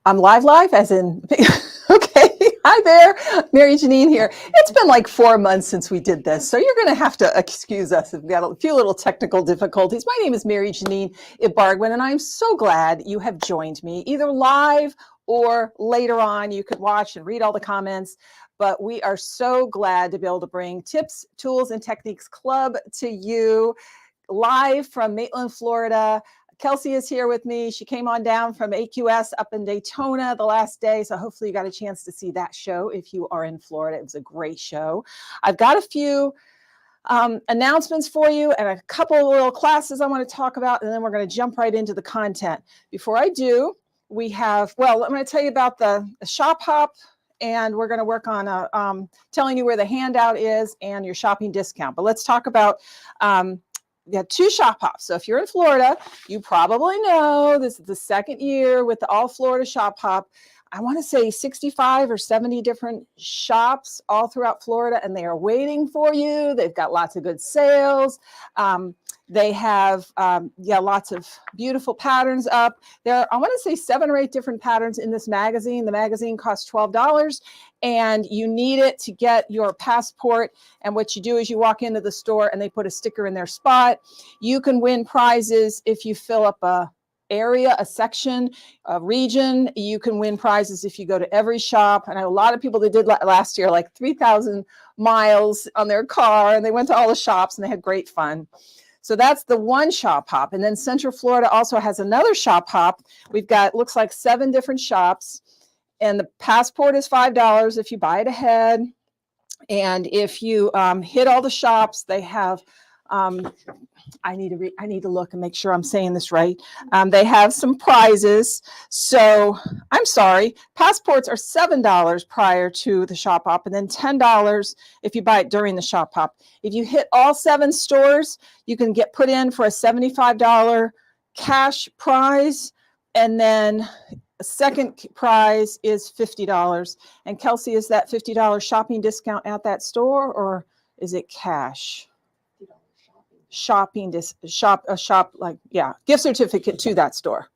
I'm live as in, okay. Hi there, Mary Jeanine here. It's been like 4 months since we did this, so you're going to have to excuse us if we've got a few little technical difficulties. My name is Mary Jeanine Ibargwin, and I'm so glad you have joined me, either live or later on. You could watch and read all the comments, but we are so glad to be able to bring Tips, Tools, and Techniques Club to you live from Maitland, Florida. Kelsey is here with me. She came on down from AQS up in Daytona the last day. So hopefully you got a chance to see that show if you are in Florida. It was a great show. I've got a few announcements for you and a couple of little classes I want to talk about, and then we're going to jump right into the content. Before I do, we have, well, I'm going to tell you about the shop hop, and we're going to work on telling you where the handout is and your shopping discount. But let's talk about two shop hops. So if you're in Florida, you probably know this is the second year with the All Florida Shop Hop. I want to say 65 or 70 different shops all throughout Florida, and they are waiting for you. They've got lots of good sales. They have, lots of beautiful patterns up there. I want to say 7 or 8 different patterns in this magazine. The magazine costs $12, and you need it to get your passport. And what you do is you walk into the store and they put a sticker in their spot. You can win prizes if you fill up a area, a section, a region. You can win prizes if you go to every shop. I know a lot of people that did last year, like 3,000 miles on their car, and they went to all the shops and they had great fun. So that's the one shop hop. And then Central Florida also has another shop hop. We've got, looks like 7 different shops, and the passport is $5 if you buy it ahead. And if you hit all the shops, they have, I need to look and make sure I'm saying this right. They have some prizes. So I'm sorry, passports are $7 prior to the shop hop, and then $10 if you buy it during the shop hop. If you hit all 7 stores, you can get put in for a $75 cash prize, and then a second prize is $50. And Kelsey, is that $50 shopping discount at that store, or is it cash? Shopping, gift certificate to that store.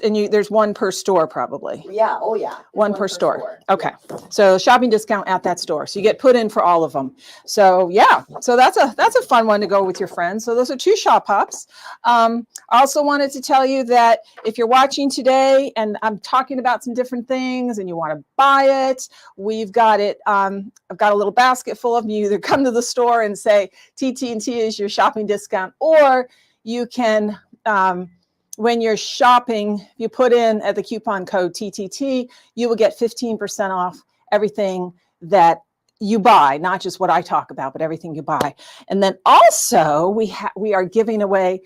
And there's one per store probably. Yeah, oh yeah. One per store. Okay. So shopping discount at that store. So you get put in for all of them. So yeah, so that's a fun one to go with your friends. So those are 2 shop hops. I also wanted to tell you that if you're watching today and I'm talking about some different things and you want to buy it, we've got it. I've got a little basket full of them. You either come to the store and say TT&T is your shopping discount, or you can, when you're shopping, you put in the coupon code TTT, you will get 15% off everything that you buy, not just what I talk about, but everything you buy. And then also we are giving away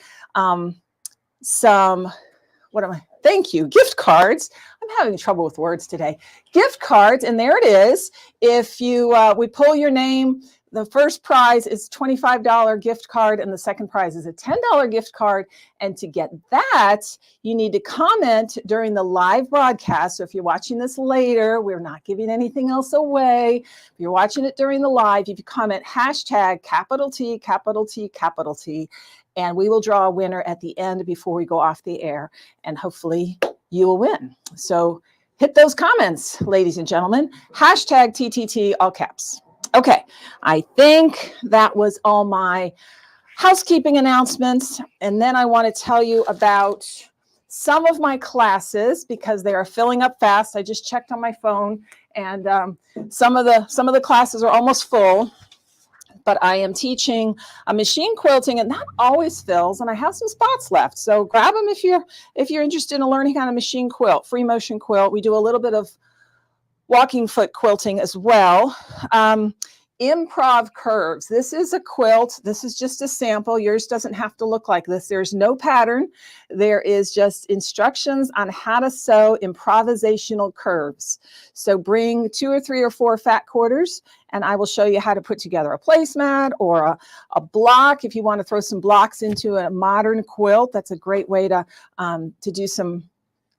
thank you, gift cards. I'm having trouble with words today. Gift cards, and there it is. If you, we pull your name, the first prize is $25 gift card, and the second prize is a $10 gift card. And to get that, you need to comment during the live broadcast. So if you're watching this later, we're not giving anything else away. If you're watching it during the live, if you comment hashtag capital T, capital T, capital T, and we will draw a winner at the end before we go off the air, and hopefully you will win. So hit those comments, ladies and gentlemen. Hashtag TTT, all caps. Okay, I think that was all my housekeeping announcements. And then I want to tell you about some of my classes because they are filling up fast. I just checked on my phone, and some of the classes are almost full. But I am teaching a machine quilting, and that always fills, and I have some spots left. So grab them if you're interested in learning how to machine quilt, free motion quilt. We do a little bit of walking foot quilting as well. Improv curves. This is a quilt. This is just a sample. Yours doesn't have to look like this. There's no pattern. There is just instructions on how to sew improvisational curves. So bring 2 or 3 or 4 fat quarters, and I will show you how to put together a placemat or a block. If you want to throw some blocks into a modern quilt, that's a great way to do some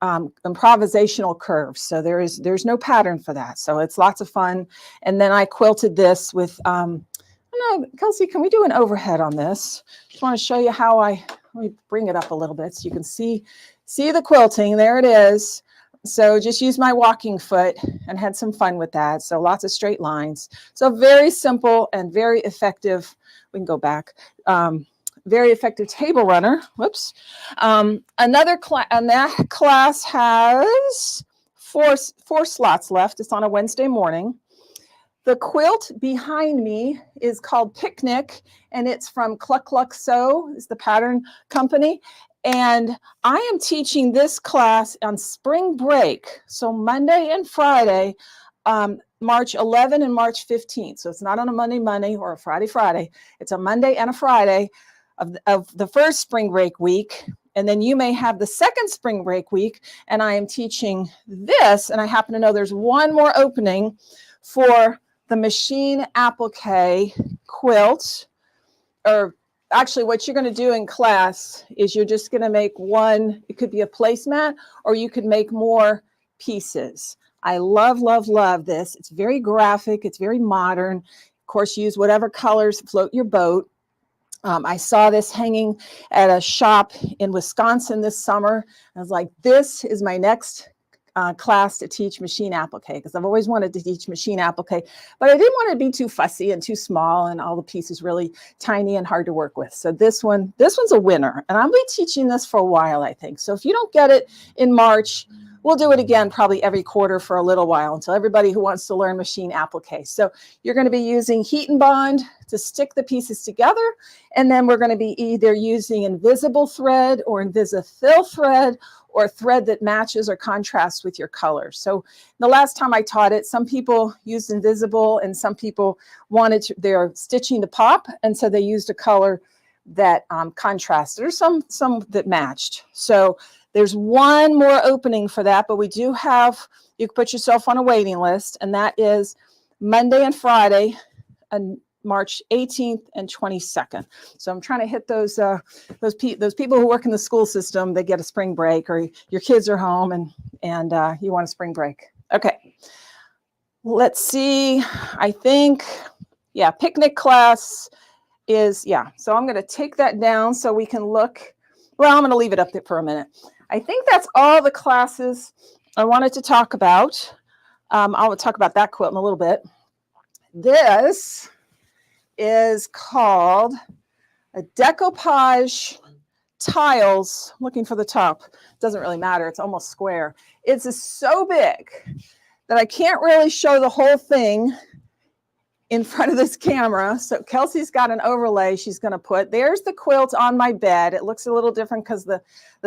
improvisational curves. So there's no pattern for that. So it's lots of fun. And then I quilted this with, I don't Kelsey, can we do an overhead on this? Just want to show you how let me bring it up a little bit so you can see the quilting. There it is. So just use my walking foot and had some fun with that. So lots of straight lines. So very simple and very effective. We can go back. Very effective table runner. Whoops. Another class, and that class has four slots left. It's on a Wednesday morning. The quilt behind me is called Picnic, and it's from Cluck Cluck Sew, is the pattern company. And I am teaching this class on spring break. So Monday and Friday, March 11 and March 15th. So it's not on a Monday or a Friday. It's a Monday and a Friday of the first spring break week. And then you may have the second spring break week. And I am teaching this. And I happen to know there's one more opening for the Machine Applique quilt. Or actually what you're going to do in class is you're just going to make one. It could be a placemat, or you could make more pieces. I love, love, love this. It's very graphic. It's very modern. Of course, use whatever colors float your boat. I saw this hanging at a shop in Wisconsin this summer. I was like, this is my next class to teach Machine Applique, because I've always wanted to teach Machine Applique, but I didn't want to be too fussy and too small and all the pieces really tiny and hard to work with. So this one's a winner, and I'll be teaching this for a while, I think. So if you don't get it in March, we'll do it again probably every quarter for a little while until everybody who wants to learn Machine Applique. So you're going to be using heat and bond to stick the pieces together, and then we're going to be either using invisible thread or Invisifil thread, or thread that matches or contrasts with your colors. So the last time I taught it, some people used invisible and some people wanted they're stitching to pop, and so they used a color that contrasted, or some that matched. So there's one more opening for that, but we do have, you can put yourself on a waiting list, and that is Monday and Friday, and March 18th and 22nd. So I'm trying to hit those people who work in the school system. They get a spring break, or your kids are home and you want a spring break. Okay, let's see. I think, yeah, picnic class is, yeah. So I'm going to take that down so we can look. Well, I'm going to leave it up there for a minute. I think that's all the classes I wanted to talk about. I'll talk about that quilt in a little bit. This is called a Decoupage Tiles. I'm looking for the top. Doesn't really matter. It's almost square. It's so big that I can't really show the whole thing in front of this camera. So Kelsey's got an overlay she's going to put. There's the quilt on my bed. It looks a little different because the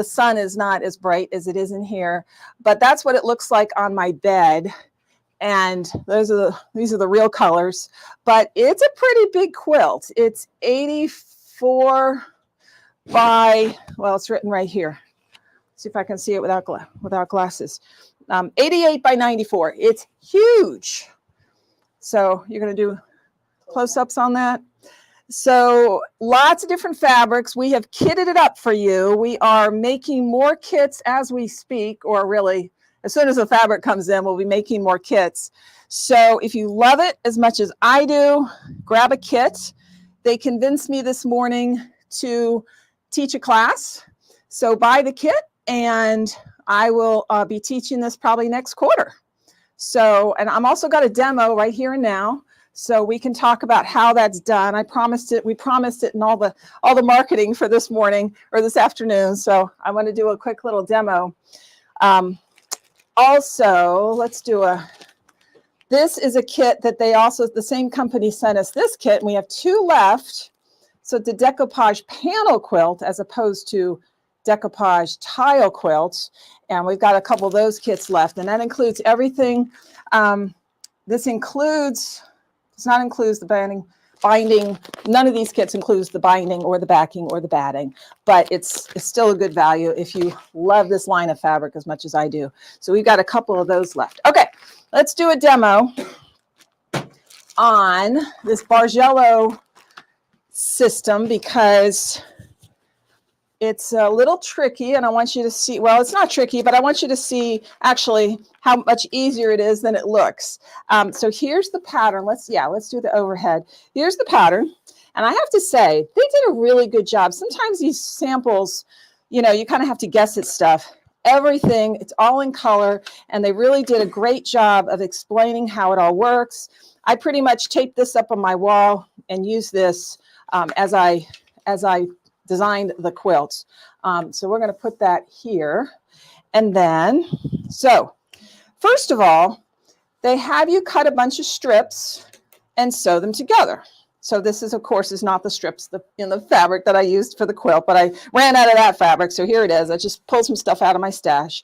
sun is not as bright as it is in here. But that's what it looks like on my bed. And these are the real colors, but it's a pretty big quilt. It's 84 by, well, it's written right here. See if I can see it without glasses. 88 by 94. It's huge. So you're going to do close-ups on that. So lots of different fabrics. We have kitted it up for you. We are making more kits as we speak, or really, as soon as the fabric comes in, we'll be making more kits. So if you love it as much as I do, grab a kit. They convinced me this morning to teach a class. So buy the kit, and I will be teaching this probably next quarter. So, and I'm also got a demo right here and now, so we can talk about how that's done. We promised it in all the marketing for this morning or this afternoon. So I want to do a quick little demo. Also, let's do this is a kit that the same company sent us this kit, and we have 2 left. So the decoupage panel quilt as opposed to decoupage tile quilts. And we've got a couple of those kits left, and that includes everything. This does not include the binding. None of these kits includes the binding or the backing or the batting, but it's still a good value if you love this line of fabric as much as I do. So we've got a couple of those left. Okay, let's do a demo on this Bargello system, because It's a little tricky, and I want you to see, well, it's not tricky, but I want you to see actually how much easier it is than it looks. So here's the pattern. Let's do the overhead. Here's the pattern. And I have to say, they did a really good job. Sometimes these samples, you know, you kind of have to guess at stuff. Everything, it's all in color, and they really did a great job of explaining how it all works. I pretty much taped this up on my wall and used this as I designed the quilt. So we're going to put that here. And then, so first of all, they have you cut a bunch of strips and sew them together. So this is, of course, is not the strips in the fabric that I used for the quilt, but I ran out of that fabric. So here it is. I just pulled some stuff out of my stash.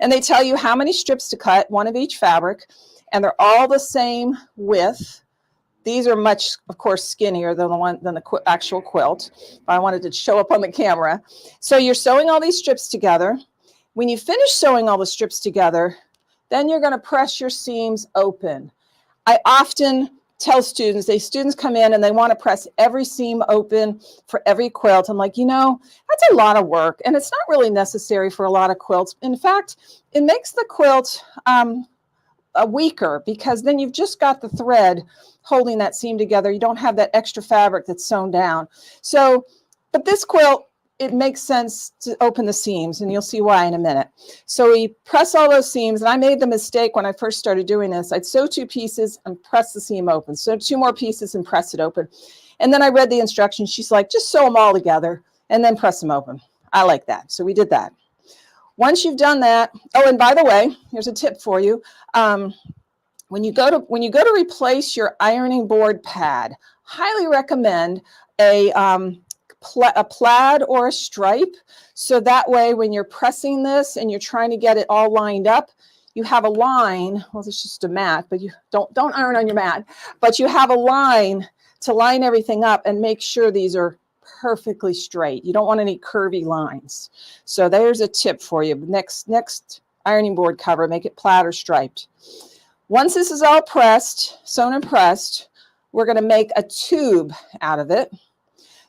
And they tell you how many strips to cut, one of each fabric, and they're all the same width. These are much, of course, skinnier than the actual quilt. I wanted to show up on the camera. So you're sewing all these strips together. When you finish sewing all the strips together, then you're going to press your seams open. I often tell students come in and they want to press every seam open for every quilt. I'm like, you know, that's a lot of work, and it's not really necessary for a lot of quilts. In fact, it makes the quilt weaker, because then you've just got the thread holding that seam together. You don't have that extra fabric that's sewn down. So, but this quilt, it makes sense to open the seams, and you'll see why in a minute. So we press all those seams, and I made the mistake when I first started doing this. I'd sew 2 pieces and press the seam open. So 2 more pieces and press it open. And then I read the instructions. She's like, just sew them all together and then press them open. I like that. So we did that. Once you've done that, oh, and by the way, here's a tip for you. When you go to replace your ironing board pad, highly recommend a plaid or a stripe. So that way, when you're pressing this and you're trying to get it all lined up, you have a line. Well, it's just a mat, but you don't iron on your mat, but you have a line to line everything up and make sure these are perfectly straight. You don't want any curvy lines. So there's a tip for you. Next ironing board cover, make it plaid or striped. Once this is all pressed, sewn and pressed, we're going to make a tube out of it.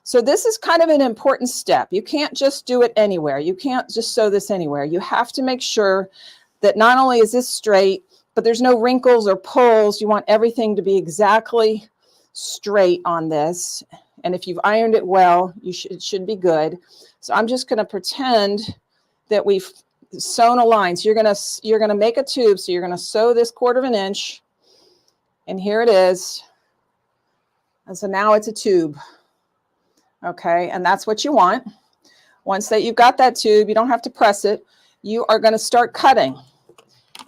So this is kind of an important step. You can't just do it anywhere. You can't just sew this anywhere. You have to make sure that not only is this straight, but there's no wrinkles or pulls. You want everything to be exactly straight on this. And if you've ironed it well, it should be good. So I'm just going to pretend that we've sewn a line. So you're gonna make a tube. So you're going to sew this 1/4 inch, and here it is. And so now it's a tube. Okay, and that's what you want. Once that you've got that tube, you don't have to press it. You are going to start cutting.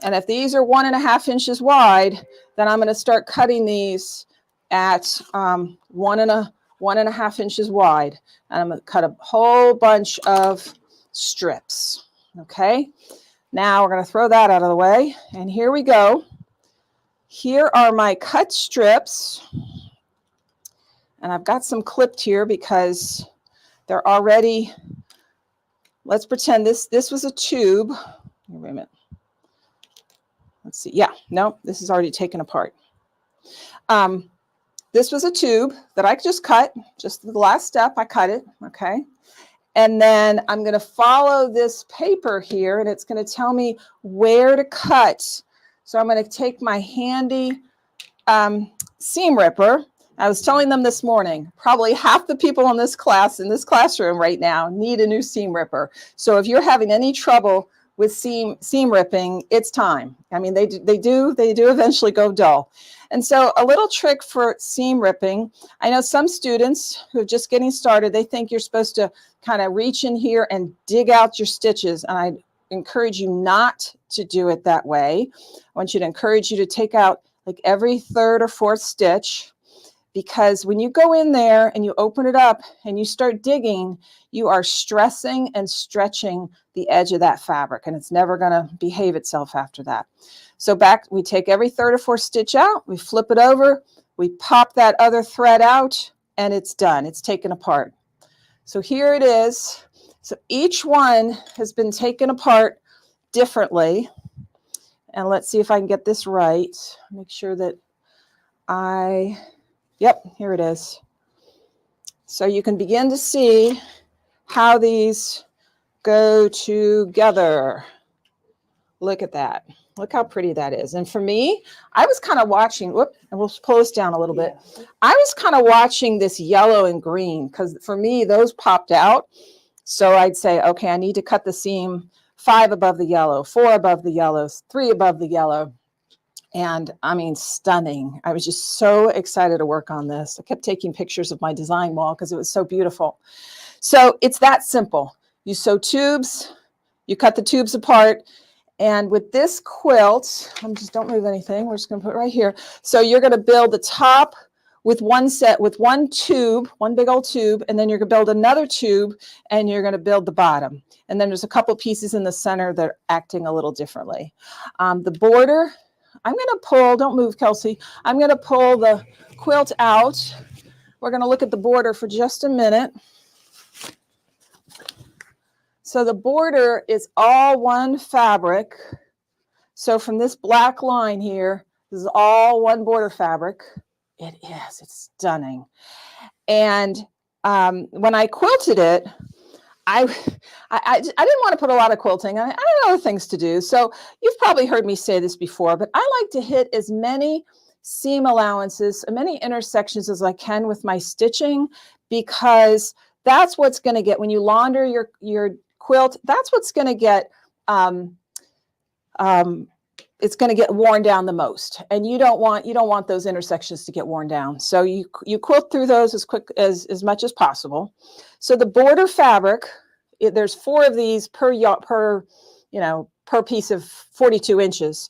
And if these are 1.5 inches wide, then I'm going to start cutting these at 1.5 inches wide. And I'm going to cut a whole bunch of strips. Okay, now we're going to throw that out of the way. And here we go. Here are my cut strips. And I've got some clipped here because they're already, let's pretend this was a tube. Wait a minute. Let's see. Yeah, no, this is already taken apart. This was a tube that I just cut, just the last step, I cut it, okay? And then I'm going to follow this paper here, and it's going to tell me where to cut. So I'm going to take my handy seam ripper. I was telling them this morning, probably half the people in this classroom right now need a new seam ripper. So if you're having any trouble with seam ripping, it's time. I mean, they do eventually go dull. And so a little trick for seam ripping, I know some students who are just getting started, they think you're supposed to kind of reach in here and dig out your stitches. And I encourage you not to do it that way. I want you to encourage you to take out like every 3rd or 4th stitch. Because when you go in there and you open it up and you start digging, you are stressing and stretching the edge of that fabric, and it's never going to behave itself after that. So we take every 3rd or 4th stitch out, we flip it over, we pop that other thread out, and it's done. It's taken apart. So here it is. So each one has been taken apart differently. And let's see if I can get this right. Make sure that yep, here it is. So you can begin to see how these go together. Look at that. Look how pretty that is. And for me, I was kind of watching, whoop, and we'll pull this down a little bit. I was kind of watching this yellow and green because for me, those popped out. So I'd say, okay, I need to cut the seam 5 above the yellow, 4 above the yellow, 3 above the yellow. And I mean, stunning. I was just so excited to work on this. I kept taking pictures of my design wall because it was so beautiful. So it's that simple. You sew tubes, you cut the tubes apart. And with this quilt, don't move anything. We're just going to put it right here. So you're going to build the top with one tube, one big old tube, and then you're going to build another tube, and you're going to build the bottom. And then there's a couple pieces in the center that are acting a little differently. The border, I'm going to pull, don't move, Kelsey. I'm going to pull the quilt out. We're going to look at the border for just a minute. So the border is all one fabric. So from this black line here, this is all one border fabric. It is, it's stunning. And when I quilted it, I didn't want to put a lot of quilting. I had other things to do. So you've probably heard me say this before, but I like to hit as many seam allowances, as many intersections as I can with my stitching, because that's what's going to get, when you launder your quilt, that's what's going to get, it's going to get worn down the most. And you don't want those intersections to get worn down. So you quilt through those as much as possible. So the border fabric, there's 4 of these per piece of 42 inches.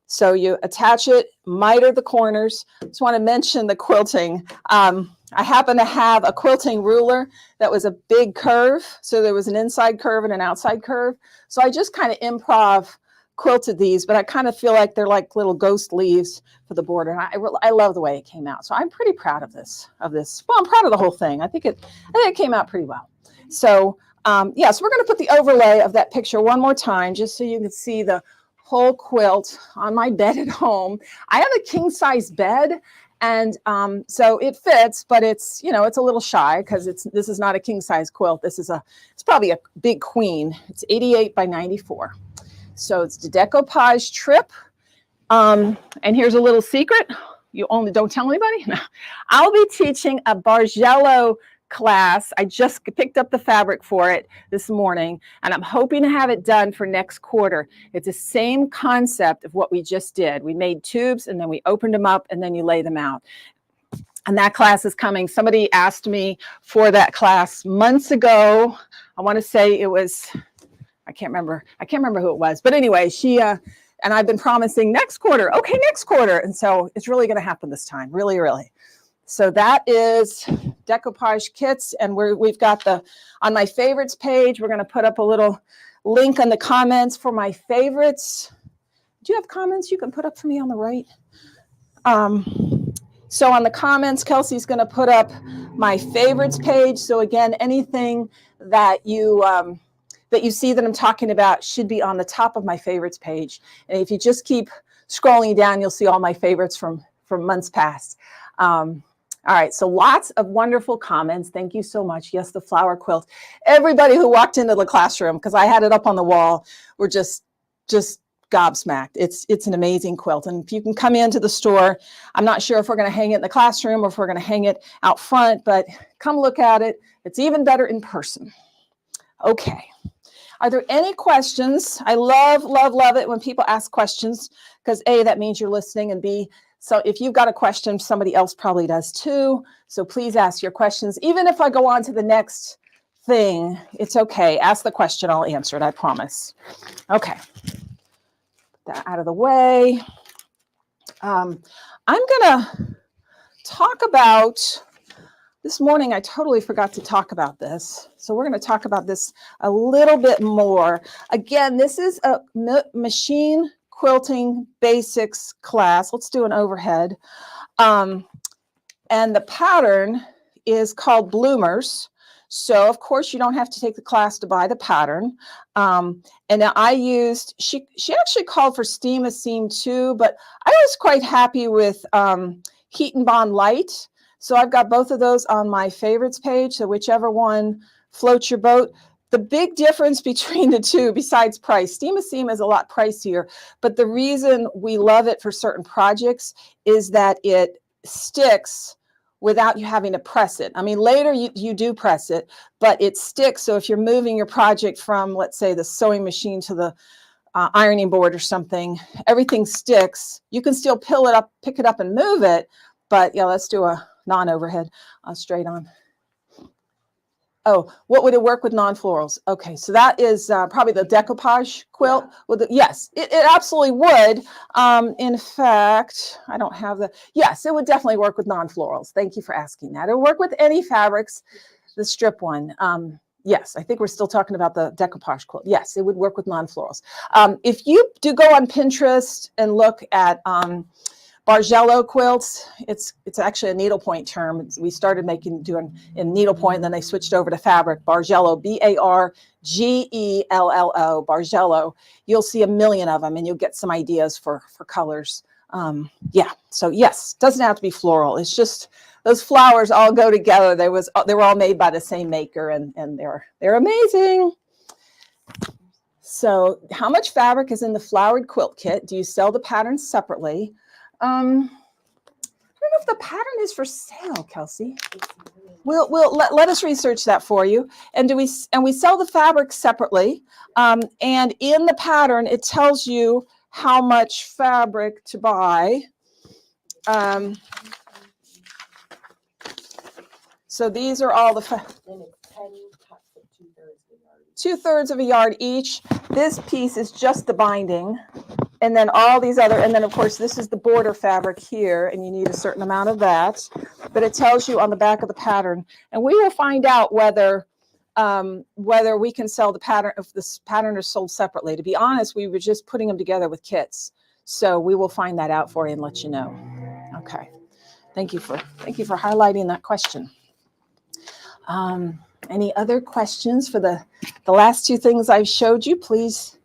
So you attach it, miter the corners. Just want to mention the quilting. I happen to have a quilting ruler that was a big curve. So there was an inside curve and an outside curve. So I just kind of improv quilted these, but I kind of feel like they're like little ghost leaves for the border. And I love the way it came out. So I'm pretty proud of this. Well, I'm proud of the whole thing. I think it came out pretty well. So yeah, so we're going to put the overlay of that picture one more time, just so you can see the whole quilt on my bed at home. I have a king size bed. And so it fits, but it's, it's a little shy because this is not a king size quilt. It's probably a big queen. It's 88 by 94. So it's the Decoupage Trip. And here's a little secret. You only don't tell anybody. I'll be teaching a Bargello class. I just picked up the fabric for it this morning, and I'm hoping to have it done for next quarter. It's the same concept of what we just did. We made tubes, and then we opened them up, and then you lay them out. And that class is coming. Somebody asked me for that class months ago. I want to say it was, I can't remember who it was, but anyway, she and I've been promising next quarter. Okay, next quarter. And so it's really going to happen this time. Really, really. So that is Decoupage Kits, and we've got on my favorites page, we're going to put up a little link in the comments for my favorites. Do you have comments you can put up for me on the right? So on the comments, Kelsey's going to put up my favorites page. So again, anything that you see that I'm talking about should be on the top of my favorites page. And if you just keep scrolling down, you'll see all my favorites from months past. All right, so lots of wonderful comments. Thank you so much. Yes, the flower quilt. Everybody who walked into the classroom, because I had it up on the wall, were just gobsmacked. It's an amazing quilt. And if you can come into the store, I'm not sure if we're going to hang it in the classroom or if we're going to hang it out front, but come look at it. It's even better in person. Okay. Are there any questions? I love, love, love it when people ask questions, because A, that means you're listening, and B, so if you've got a question, somebody else probably does too. So please ask your questions. Even if I go on to the next thing, it's okay. Ask the question, I'll answer it, I promise. Okay, put that out of the way. I'm gonna talk about, this morning I totally forgot to talk about this. So we're gonna talk about this a little bit more. Again, this is a machine quilting basics class. Let's do an overhead. And the pattern is called Bloomers. So of course you don't have to take the class to buy the pattern. And I used, she actually called for Steam a Seam too, but I was quite happy with Heat and Bond Light. So I've got both of those on my favorites page. So whichever one float your boat. The big difference between the two, besides price, Steam a Seam is a lot pricier, but the reason we love it for certain projects is that it sticks without you having to press it. I mean, later you do press it, but it sticks. So if you're moving your project from, let's say, the sewing machine to the ironing board or something, everything sticks. You can still pick it up and move it, but yeah, let's do a non-overhead straight on. Oh, what would it work with non-florals? Okay, so that is probably the decoupage quilt. Yeah. With yes, it absolutely would. In fact, I don't have the, yes, it would definitely work with non-florals. Thank you for asking that. It would work with any fabrics, the strip one. Yes, I think we're still talking about the decoupage quilt. Yes, it would work with non-florals. If you do go on Pinterest and look at Bargello quilts, it's actually a needlepoint term. We started doing in needlepoint, and then they switched over to fabric. Bargello, Bargello, Bargello. You'll see a million of them, and you'll get some ideas for colors. Yeah, so yes, doesn't have to be floral. It's just those flowers all go together. They were all made by the same maker, and they're amazing. So how much fabric is in the flowered quilt kit? Do you sell the patterns separately? I don't know if the pattern is for sale, Kelsey. We'll let us research that for you. And we sell the fabric separately. And in the pattern, it tells you how much fabric to buy. So these are all the 2/3 of a yard each. This piece is just the binding. And then all these other, and then of course, this is the border fabric here, and you need a certain amount of that. But it tells you on the back of the pattern. And we will find out whether we can sell the pattern, if this pattern is sold separately. To be honest, we were just putting them together with kits. So we will find that out for you and let you know. Okay. Thank you for highlighting that question. Any other questions for the last two things I've showed you? Please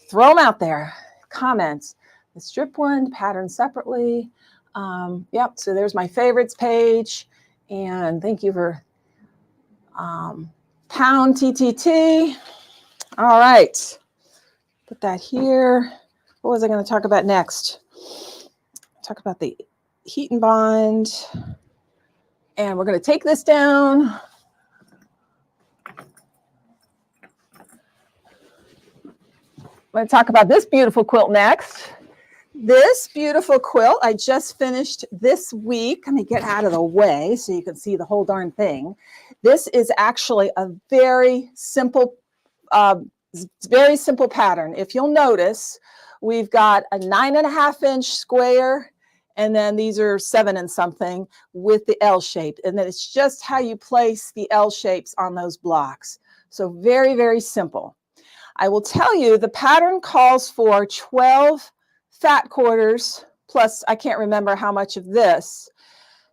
throw them out there. Comments. The strip one, pattern separately. Yep, so there's my favorites page. And thank you for pound TTT. All right. Put that here. What was I going to talk about next? Talk about the heat and bond. And we're going to take this down. I'm going to talk about this beautiful quilt next. This beautiful quilt I just finished this week. Let me get out of the way so you can see the whole darn thing. This is actually a very simple pattern. If you'll notice, we've got a 9.5-inch square, and then these are 7 and something with the L shape. And then it's just how you place the L shapes on those blocks. So very, very simple. I will tell you the pattern calls for 12 fat quarters, plus I can't remember how much of this.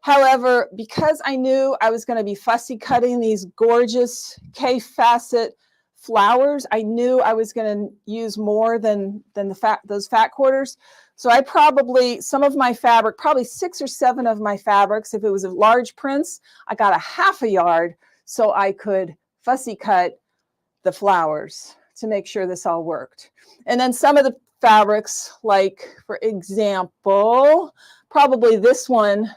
However, because I knew I was going to be fussy cutting these gorgeous K-facet flowers, I knew I was going to use more than those fat quarters. So I some of my fabric, probably 6 or 7 of my fabrics, if it was a large prints, I got a ½ a yard so I could fussy cut the flowers to make sure this all worked. And then some of the fabrics, like for example, probably this one,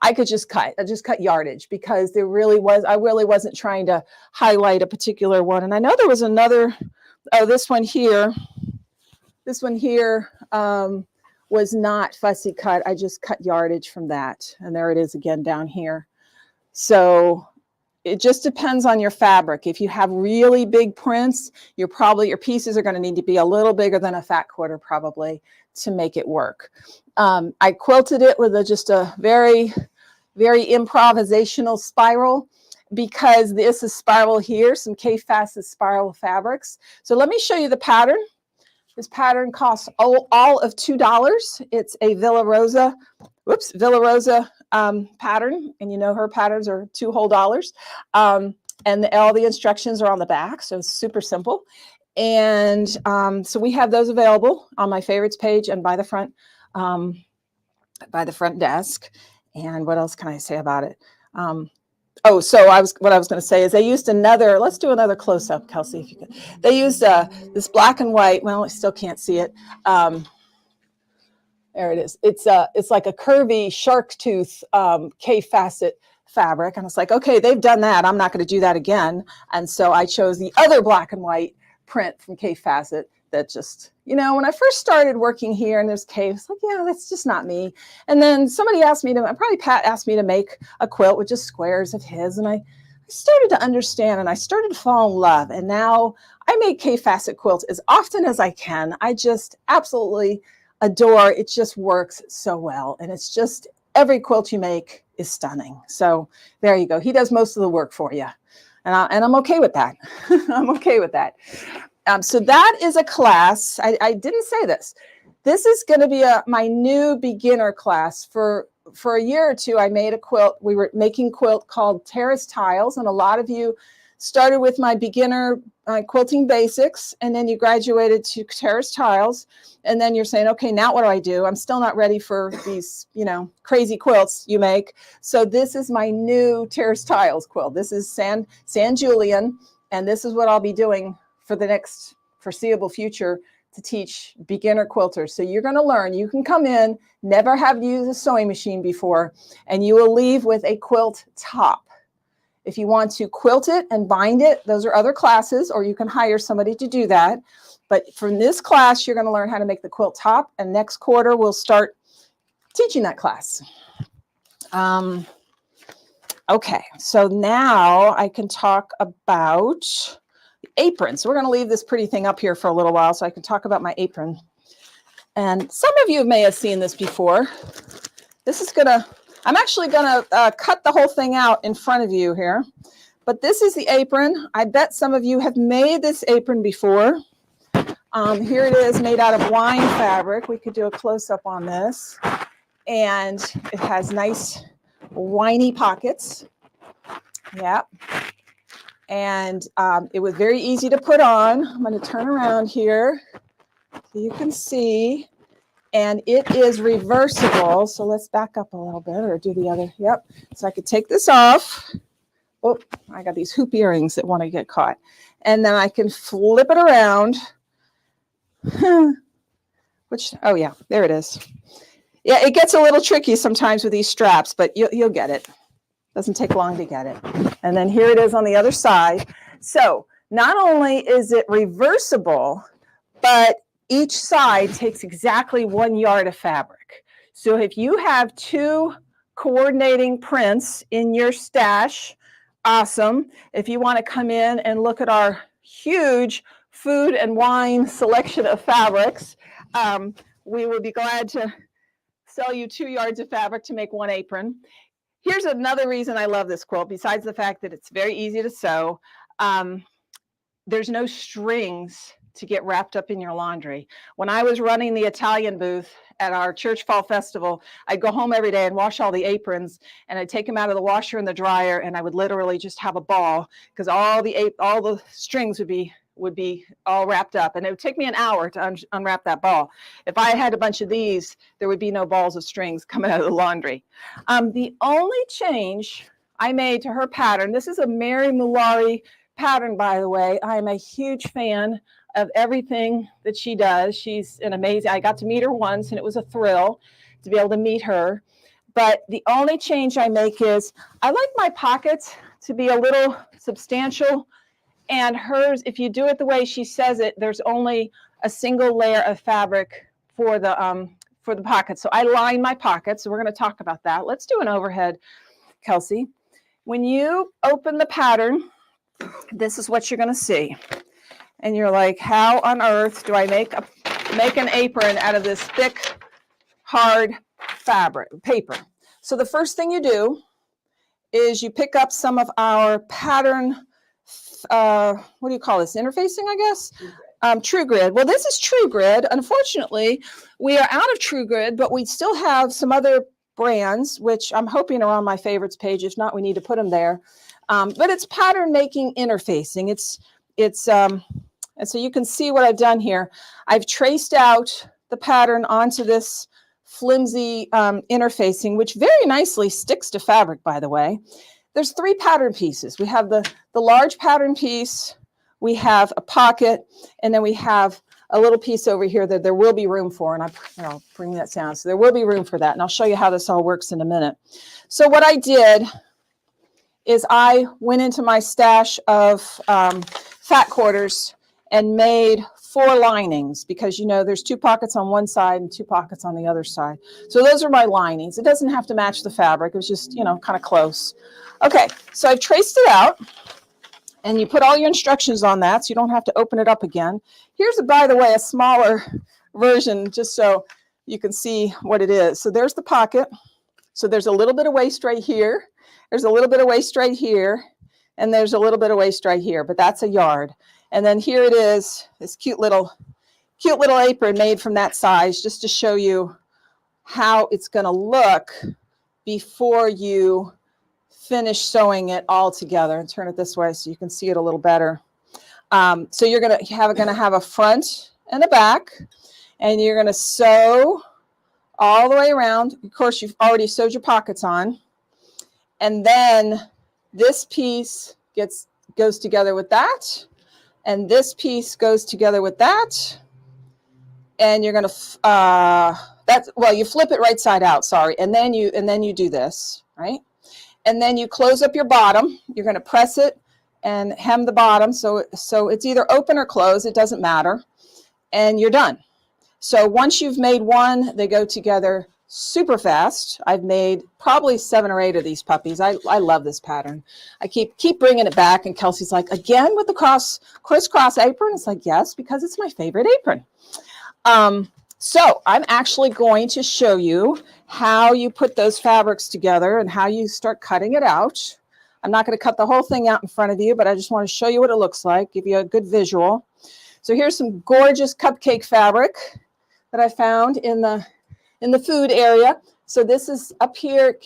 I just cut yardage because I really wasn't trying to highlight a particular one. And I know there was another, this one here was not fussy cut. I just cut yardage from that. And there it is again down here. So it just depends on your fabric. If you have really big prints, your pieces are going to need to be a little bigger than a fat quarter probably to make it work. I quilted it with just a very, very improvisational spiral because this is spiral here, some K-facet spiral fabrics. So let me show you the pattern. This pattern costs all of $2. It's a Villa Rosa pattern, and you know her patterns are $2 whole. And all the instructions are on the back, so it's super simple. And so we have those available on my favorites page and by the front desk. And what else can I say about it? Oh, so what I was going to say is they used another, let's do another close up, Kelsey, if you could. They used this black and white, well, I still can't see it. There it is. It's like a curvy shark tooth K-facet fabric. And it's like, okay, they've done that. I'm not going to do that again. And so I chose the other black and white print from K-facet that just, you know, when I first started working here in this cave, it's like, yeah, that's just not me. And then somebody asked me to, probably Pat asked me to make a quilt with just squares of his. And I started to understand and I started to fall in love. And now I make K-facet quilts as often as I can. I just absolutely adore. It just works so well. And it's just every quilt you make is stunning. So there you go. He does most of the work for you. And I'm okay with that. I'm okay with that. So that is a class. I didn't say this. This is going to be my new beginner class. For a year or two, I made a quilt. We were making a quilt called Terrace Tiles. And a lot of you started with my beginner quilting basics, and then you graduated to Terrace Tiles. And then you're saying, okay, now what do I do? I'm still not ready for these, you know, crazy quilts you make. So this is my new Terrace Tiles quilt. This is San Julian, and this is what I'll be doing for the next foreseeable future to teach beginner quilters. So you're going to learn. You can come in, never have used a sewing machine before, and you will leave with a quilt top. If you want to quilt it and bind it, those are other classes, or you can hire somebody to do that. But from this class, you're going to learn how to make the quilt top, and next quarter we'll start teaching that class. Okay, so now I can talk about the apron. So we're going to leave this pretty thing up here for a little while so I can talk about my apron. And some of you may have seen this before. This is I'm actually going to cut the whole thing out in front of you here. But this is the apron. I bet some of you have made this apron before. Here it is, made out of wine fabric. We could do a close-up on this. And it has nice winey pockets. Yeah. And it was very easy to put on. I'm going to turn around here so you can see. And it is reversible. So let's back up a little bit, or do the other. Yep. So I could take this off. Oh, I got these hoop earrings that want to get caught. And then I can flip it around. Which, oh yeah, there it is. Yeah, it gets a little tricky sometimes with these straps, but you'll get it. Doesn't take long to get it. And then here it is on the other side. So not only is it reversible, but each side takes exactly 1 yard of fabric. So if you have 2 coordinating prints in your stash, awesome. If you want to come in and look at our huge food and wine selection of fabrics, we would be glad to sell you 2 yards of fabric to make 1 apron. Here's another reason I love this quilt, besides the fact that it's very easy to sew. There's no strings to get wrapped up in your laundry. When I was running the Italian booth at our church fall festival, I'd go home every day and wash all the aprons, and I'd take them out of the washer and the dryer, and I would literally just have a ball because all the strings would be all wrapped up, and it would take me an hour to unwrap that ball. If I had a bunch of these, there would be no balls of strings coming out of the laundry. The only change I made to her pattern, this is a Mary Mulari pattern, by the way. I'm a huge fan of everything that she does. She's an amazing, I got to meet her once, and it was a thrill to be able to meet her. But the only change I make is I like my pockets to be a little substantial. And hers, if you do it the way she says it, there's only a single layer of fabric for the pockets. So I line my pockets. So we're going to talk about that. Let's do an overhead, Kelsey. When you open the pattern, this is what you're going to see. And you're like, how on earth do I make an apron out of this thick, hard paper? So the first thing you do is you pick up some of our pattern, what do you call this? Interfacing, I guess? Tru-Grid. Well, this is Tru-Grid. Unfortunately, we are out of Tru-Grid, but we still have some other brands, which I'm hoping are on my favorites page. If not, we need to put them there. But it's pattern making interfacing. And so you can see what I've done here. I've traced out the pattern onto this flimsy interfacing, which very nicely sticks to fabric, by the way. there's 3 pattern pieces. We have the large pattern piece, we have a pocket, and then we have a little piece over here that there will be room for, and I'll bring that down. So there will be room for that, and I'll show you how this all works in a minute. So what I did is I went into my stash of fat quarters and made 4 linings, because you know there's 2 pockets on one side and 2 pockets on the other side. So those are my linings. It doesn't have to match the fabric. It was just, you know, kind of close. Okay, so I traced it out, and you put all your instructions on that so you don't have to open it up again. Here's, by the way, a smaller version just so you can see what it is. So there's the pocket. So there's a little bit of waist right here. There's a little bit of waist right here, and there's a little bit of waist right here, but that's a yard. And then here it is, this cute little apron made from that size, just to show you how it's going to look before you finish sewing it all together. And turn it this way so you can see it a little better. So you're going to have a front and a back, and you're going to sew all the way around. Of course, you've already sewed your pockets on. And then this piece goes together with that. And this piece goes together with that. And you're going to, well, you flip it right side out, sorry. And then you do this, right? And then you close up your bottom. You're going to press it and hem the bottom. So it's either open or closed. It doesn't matter. And you're done. So once you've made one, they go together super fast. I've made probably 7 or 8 of these puppies. I love this pattern. I keep bringing it back, and Kelsey's like, again with the Criss Cross apron? It's like, yes, because it's my favorite apron. So I'm actually going to show you how you put those fabrics together and how you start cutting it out. I'm not going to cut the whole thing out in front of you, but I just want to show you what it looks like, give you a good visual. So here's some gorgeous cupcake fabric that I found in the food area. So this is up here.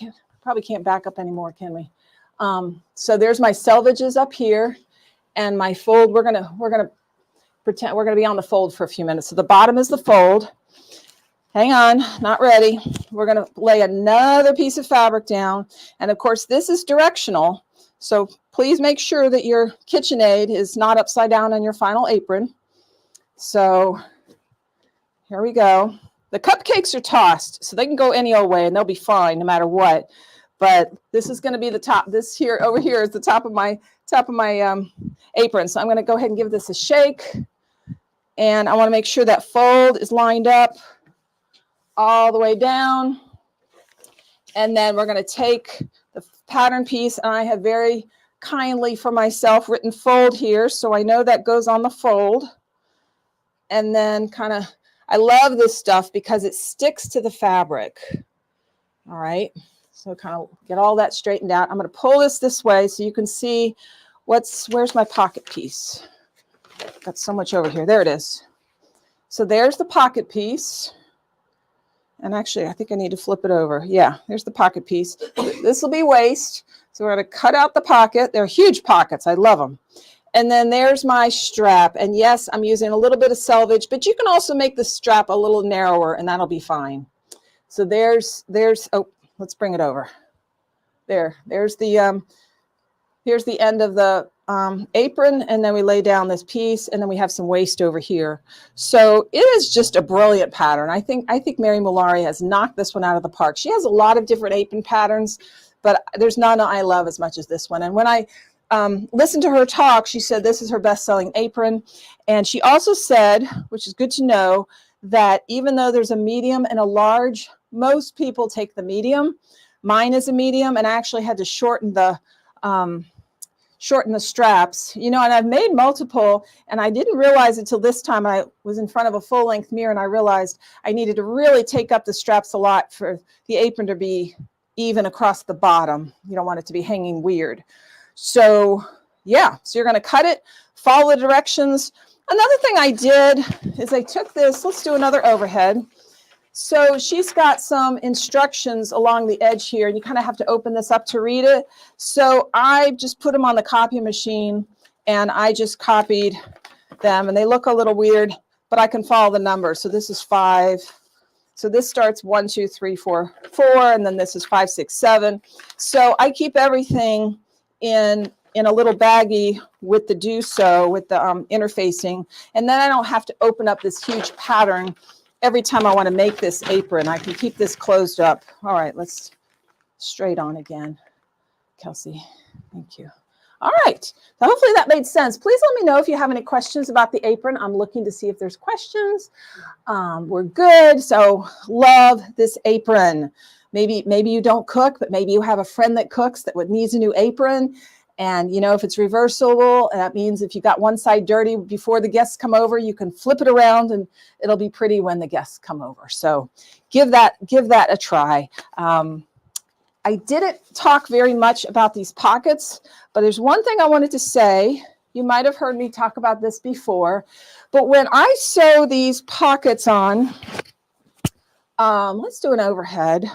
Probably can't back up anymore, can we? So there's my selvages up here, and my fold. We're gonna pretend we're gonna be on the fold for a few minutes. So the bottom is the fold. Hang on, not ready. We're gonna lay another piece of fabric down, and of course this is directional. So please make sure that your KitchenAid is not upside down on your final apron. So here we go. The cupcakes are tossed, so they can go any old way and they'll be fine no matter what. But this is going to be the top. This here over here is the top of my apron. So I'm going to go ahead and give this a shake. And I want to make sure that fold is lined up all the way down. And then we're going to take the pattern piece, and I have very kindly for myself written fold here, so I know that goes on the fold. And then I love this stuff because it sticks to the fabric. All right, so kind of get all that straightened out. I'm going to pull this way so you can see where's my pocket piece. Got so much over here. There it is. So there's the pocket piece. And actually, I think I need to flip it over. Yeah, there's the pocket piece. This will be waist. So we're going to cut out the pocket. They're huge pockets. I love them. And then there's my strap. And yes, I'm using a little bit of selvage, but you can also make the strap a little narrower, and that'll be fine. So there's oh, let's bring it over. Here's the end of the apron, and then we lay down this piece, and then we have some waist over here. So it is just a brilliant pattern. I think Mary Mulari has knocked this one out of the park. She has a lot of different apron patterns, but there's none I love as much as this one. And when I listened to her talk, she said this is her best-selling apron. And she also said, which is good to know, that even though there's a medium and a large, most people take the medium. Mine is a medium, and I actually had to shorten the straps, you know, and I've made multiple, and I didn't realize until this time. I was in front of a full-length mirror, and I realized I needed to really take up the straps a lot for the apron to be even across the bottom. You don't want it to be hanging weird. So yeah, so you're going to cut it, follow the directions. Another thing I did is I took this, let's do another overhead. So she's got some instructions along the edge here, and you kind of have to open this up to read it. So I just put them on the copy machine, and I just copied them, and they look a little weird, but I can follow the numbers. So this is 5, So this starts 1, 2, 3, 4, 4, and then this is 5, 6, 7. So I keep everything in a little baggie with the with the interfacing, and then I don't have to open up this huge pattern every time I want to make this apron. I can keep this closed up. All right, let's straight on again. Kelsey, thank you. All right, so hopefully that made sense. Please let me know if you have any questions about the apron. I'm looking to see if there's questions. We're good, so love this apron. Maybe you don't cook, but maybe you have a friend that cooks that needs a new apron. And you know, if it's reversible, that means if you got one side dirty before the guests come over, you can flip it around and it'll be pretty when the guests come over. So give that a try. I didn't talk very much about these pockets, but there's one thing I wanted to say. You might have heard me talk about this before, but when I sew these pockets on, let's do an overhead.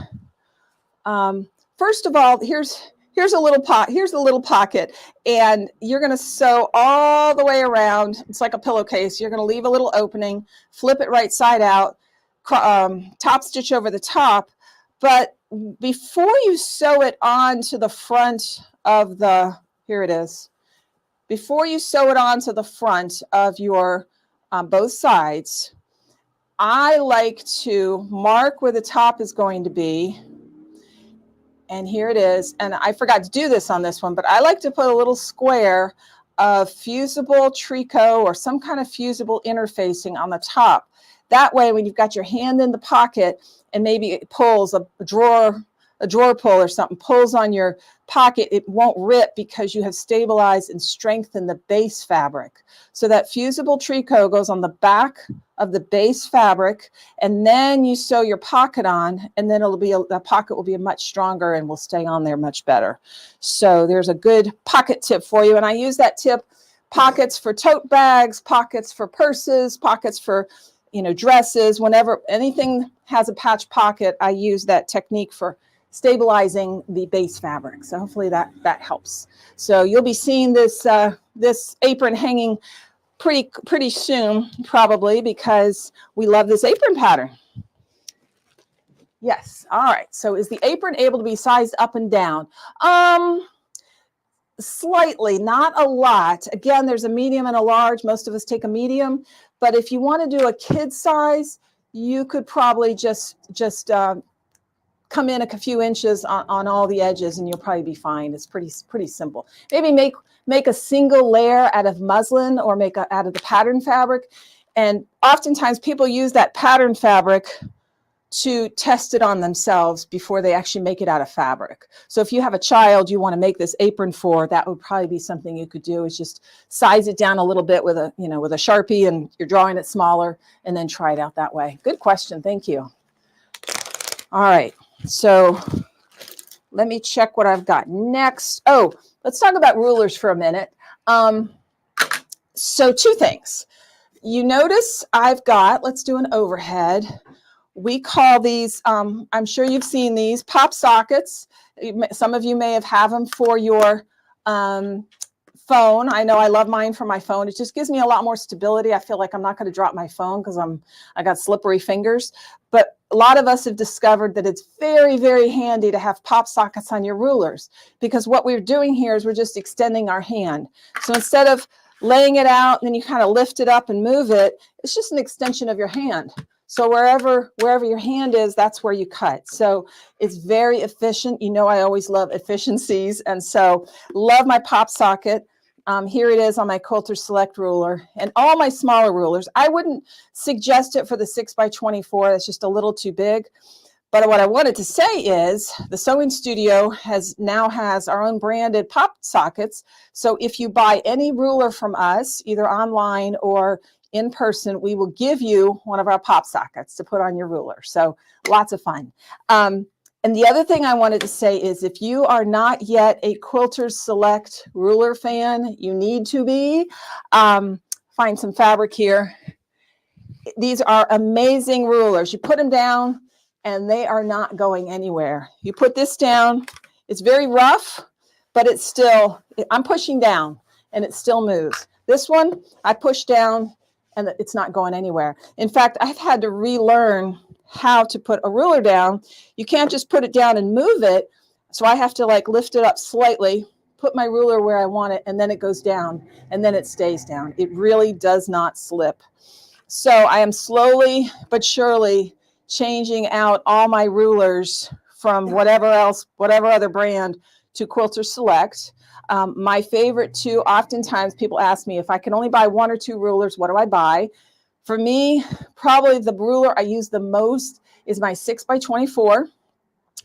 First of all, here's a little pocket, and you're going to sew all the way around. It's like a pillowcase. You're going to leave a little opening, flip it right side out, top stitch over the top. But before you sew it on to the front of the, here it is, before you sew it on to the front of your both sides, I like to mark where the top is going to be. And here it is. And I forgot to do this on this one, but I like to put a little square of fusible tricot or some kind of fusible interfacing on the top. That way, when you've got your hand in the pocket and maybe it pulls a drawer pull or something pulls on your pocket, it won't rip because you have stabilized and strengthened the base fabric. So that fusible tricot goes on the back of the base fabric, and then you sew your pocket on, and then the pocket will be much stronger and will stay on there much better. So there's a good pocket tip for you, and I use that tip: pockets for tote bags, pockets for purses, pockets for dresses. Whenever anything has a patch pocket, I use that technique for stabilizing the base fabric. So hopefully that helps. So you'll be seeing this this apron hanging pretty soon, probably, because we love this apron pattern. Yes. All right. So is the apron able to be sized up and down? Slightly, not a lot. Again, there's a medium and a large. Most of us take a medium, but if you want to do a kid size, you could probably just come in a few inches on all the edges, and you'll probably be fine. It's pretty simple. Maybe make a single layer out of muslin or out of the pattern fabric. And oftentimes people use that pattern fabric to test it on themselves before they actually make it out of fabric. So if you have a child you want to make this apron for, that would probably be something you could do, is just size it down a little bit with a Sharpie, and you're drawing it smaller, and then try it out that way. Good question. Thank you. All right. So let me check what I've got next. Oh, let's talk about rulers for a minute. So two things. You notice I've got, let's do an overhead. We call these, I'm sure you've seen these, pop sockets. Some of you may have them for your phone. I know I love mine for my phone. It just gives me a lot more stability. I feel like I'm not going to drop my phone because I got slippery fingers. But a lot of us have discovered that it's very, very handy to have pop sockets on your rulers, because what we're doing here is we're just extending our hand. So instead of laying it out and then you kind of lift it up and move it, it's just an extension of your hand. So wherever your hand is, that's where you cut. So it's very efficient. You know, I always love efficiencies. And so love my pop socket. Here it is on my Quilters Select ruler, and all my smaller rulers. I wouldn't suggest it for the 6x24. That's just a little too big. But what I wanted to say is the Sewing Studio now has our own branded pop sockets. So if you buy any ruler from us, either online or in person, we will give you one of our pop sockets to put on your ruler. So lots of fun. And the other thing I wanted to say is, if you are not yet a Quilters Select ruler fan, you need to be. Find some fabric here. These are amazing rulers. You put them down and they are not going anywhere. You put this down, it's very rough, but it's still, I'm pushing down and it still moves. This one, I push down and it's not going anywhere. In fact, I've had to relearn how to put a ruler down. You can't just put it down and move it. So I have to like lift it up slightly, put my ruler where I want it, and then it goes down, and then it stays down. It really does not slip. So I am slowly but surely changing out all my rulers from whatever other brand to Quilters Select. My favorite two, oftentimes people ask me if I can only buy 1 or 2 rulers, what do I buy? For me, probably the ruler I use the most is my 6x24.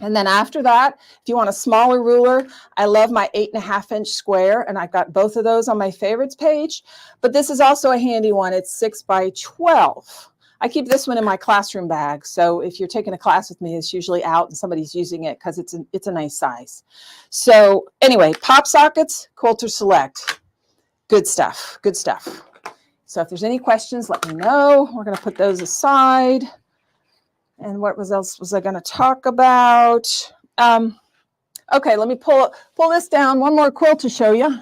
And then after that, if you want a smaller ruler, I love my 8.5-inch square, and I've got both of those on my favorites page. But this is also a handy one. It's 6x12. I keep this one in my classroom bag. So if you're taking a class with me, it's usually out and somebody's using it because it's a nice size. So anyway, pop sockets, Quilters Select. Good stuff. Good stuff. So if there's any questions, let me know. We're going to put those aside. And what else was I going to talk about? Okay, let me pull this down. One more quilt to show you.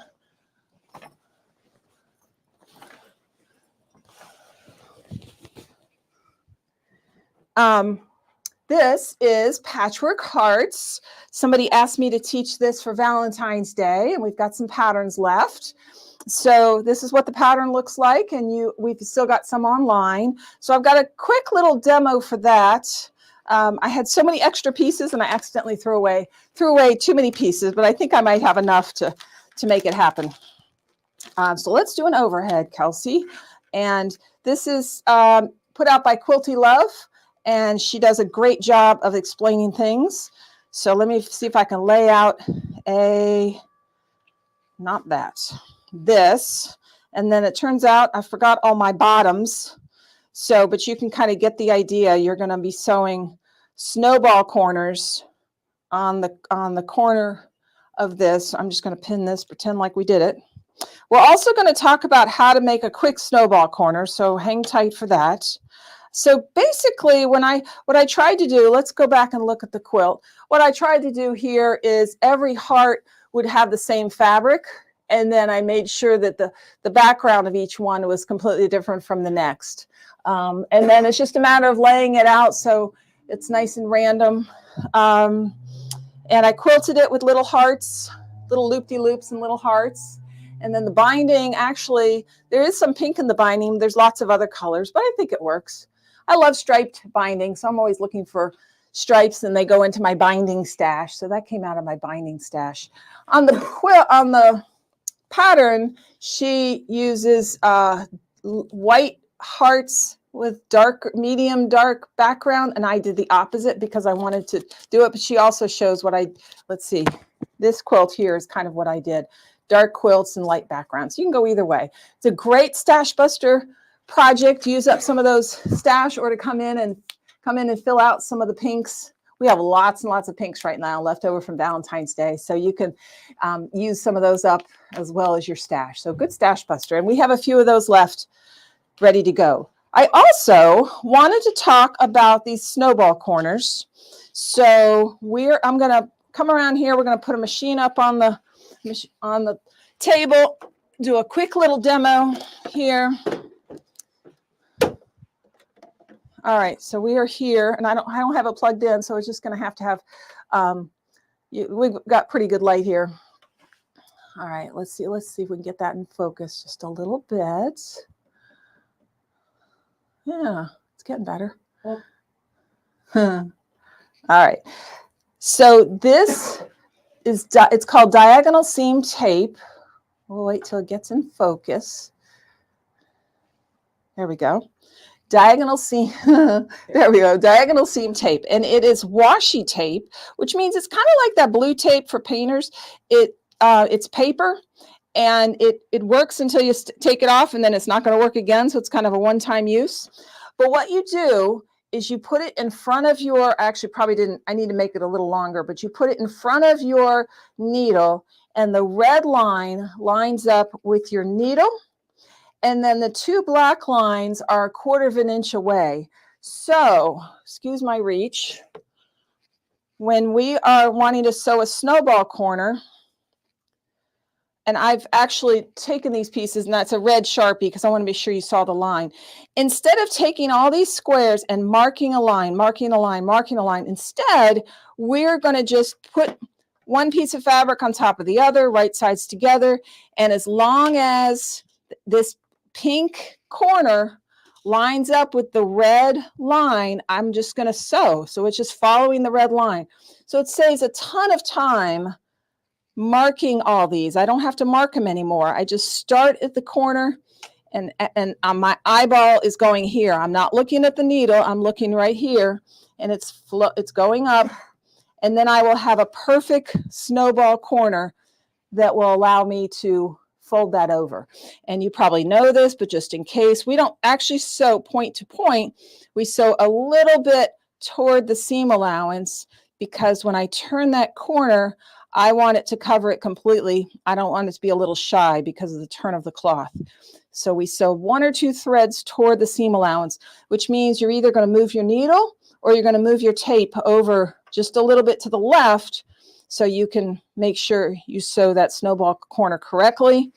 This is Patchwork Hearts. Somebody asked me to teach this for Valentine's Day, and we've got some patterns left. So this is what the pattern looks like, and we've still got some online. So I've got a quick little demo for that. I had so many extra pieces, and I accidentally threw away too many pieces, but I think I might have enough to make it happen. So let's do an overhead, Kelsey. And this is put out by Quilty Love, and she does a great job of explaining things. So let me see if I can lay out this, and then it turns out I forgot all my bottoms. So, but you can kind of get the idea. You're going to be sewing snowball corners on the corner of this. I'm just going to pin this, pretend like we did it. We're also going to talk about how to make a quick snowball corner, so hang tight for that. So basically, what I tried to do, let's go back and look at the quilt. What I tried to do here is every heart would have the same fabric, and then I made sure that the background of each one was completely different from the next. And then it's just a matter of laying it out so it's nice and random. And I quilted it with little hearts, little loop-de-loops and little hearts. And then the binding, actually, there is some pink in the binding. There's lots of other colors, but I think it works. I love striped binding, so I'm always looking for stripes, and they go into my binding stash. So that came out of my binding stash. On the pattern, she uses white hearts with medium dark background, and I did the opposite because I wanted to do it. But she also shows what let's see, this quilt here is kind of what I did. Dark quilts and light backgrounds. You can go either way. It's a great stash buster project. Use up some of those stash, or to come in and fill out some of the pinks. We have lots and lots of pinks right now left over from Valentine's Day. So you can use some of those up as well as your stash. So good stash buster. And we have a few of those left ready to go. I also wanted to talk about these snowball corners. So I'm going to come around here. We're going to put a machine up on the table, do a quick little demo here. All right, so we are here, and I don't have it plugged in, so it's just going to have we've got pretty good light here. All right, let's see if we can get that in focus just a little bit. Yeah, it's getting better. All right, so this is it's called diagonal seam tape. We'll wait till it gets in focus. There we go. Diagonal seam, there we go, diagonal seam tape. And it is washi tape, which means it's kind of like that blue tape for painters. It's paper, and it works until you take it off, and then it's not going to work again. So it's kind of a one-time use. But what you do is you put it in front of your, actually probably didn't, I need to make it a little longer, but you put it in front of your needle, and the red line lines up with your needle. And then the two black lines are 1/4 of an inch away. So, excuse my reach. When we are wanting to sew a snowball corner, and I've actually taken these pieces, and that's a red Sharpie because I want to be sure you saw the line. Instead of taking all these squares and marking a line, marking a line, marking a line, instead, we're going to just put one piece of fabric on top of the other, right sides together, and as long as this pink corner lines up with the red line, I'm just going to sew. So it's just following the red line. So it saves a ton of time marking all these. I don't have to mark them anymore. I just start at the corner, and my eyeball is going here. I'm not looking at the needle. I'm looking right here, and it's going up, and then I will have a perfect snowball corner that will allow me to fold that over. And you probably know this, but just in case, we don't actually sew point to point. We sew a little bit toward the seam allowance, because when I turn that corner, I want it to cover it completely. I don't want it to be a little shy because of the turn of the cloth. So we sew 1 or 2 threads toward the seam allowance, which means you're either going to move your needle or you're going to move your tape over just a little bit to the left so you can make sure you sew that snowball corner correctly.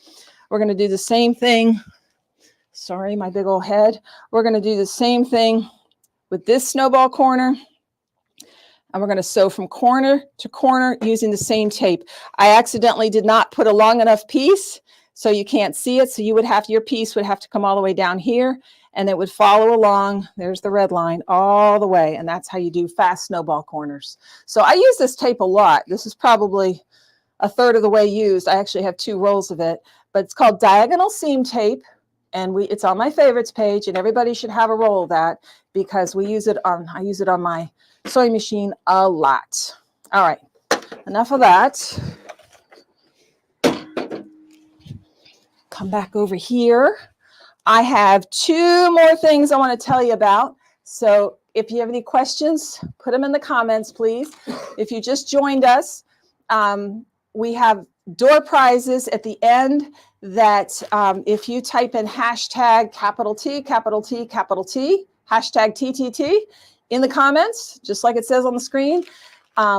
We're going to do the same thing. Sorry, my big old head. We're going to do the same thing with this snowball corner. And we're going to sew from corner to corner using the same tape. I accidentally did not put a long enough piece, so you can't see it. So your piece would have to come all the way down here, and it would follow along. There's the red line all the way. And that's how you do fast snowball corners. So I use this tape a lot. This is probably a third of the way used. I actually have 2 rolls of it, but it's called diagonal seam tape. And it's on my favorites page, and everybody should have a roll of that because I use it on my sewing machine a lot. All right, enough of that. Come back over here. I have 2 more things I want to tell you about. So if you have any questions, put them in the comments, please. If you just joined us, we have door prizes at the end that if you type in hashtag capital T, capital T, capital T, hashtag TTT, in the comments, just like it says on the screen,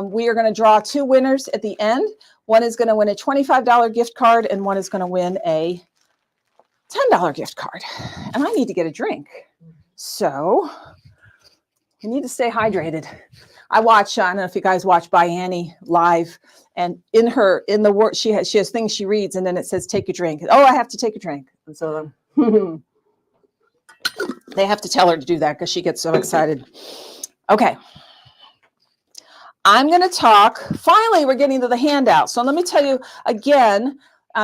we are going to draw 2 winners at the end. One is going to win a $25 gift card, and one is going to win a $10 gift card. And I need to get a drink. So you need to stay hydrated. I don't know if you guys watch By Annie live, and in the word, she has things she reads, and then it says, take a drink. Oh, I have to take a drink. And so they have to tell her to do that because she gets so excited. Okay. I'm going to talk. Finally, we're getting to the handout. So let me tell you again,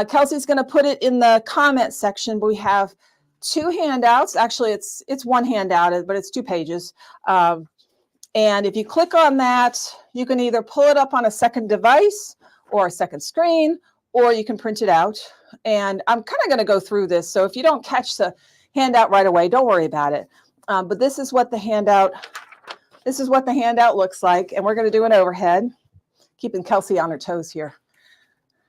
Kelsey's going to put it in the comment section, but we have 2 handouts. Actually, it's 1 handout, but it's 2 pages. And if you click on that, you can either pull it up on a second device or a second screen, or you can print it out. And I'm kind of going to go through this. So if you don't catch the handout right away, don't worry about it. But this is what the handout looks like. And we're going to do an overhead, keeping Kelsey on her toes here.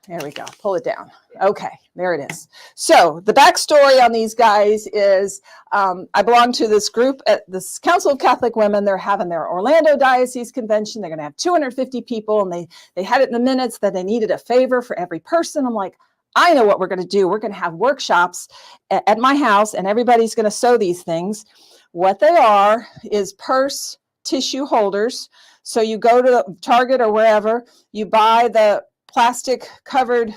There we go. Pull it down. Okay, there it is. So the backstory on these guys is I belong to this group at this Council of Catholic Women. They're having their Orlando Diocese Convention. They're going to have 250 people, and they had it in the minutes that they needed a favor for every person. I'm like, I know what we're going to do. We're going to have workshops at my house, and everybody's going to sew these things. What they are is purse tissue holders. So you go to Target or wherever, you buy the plastic covered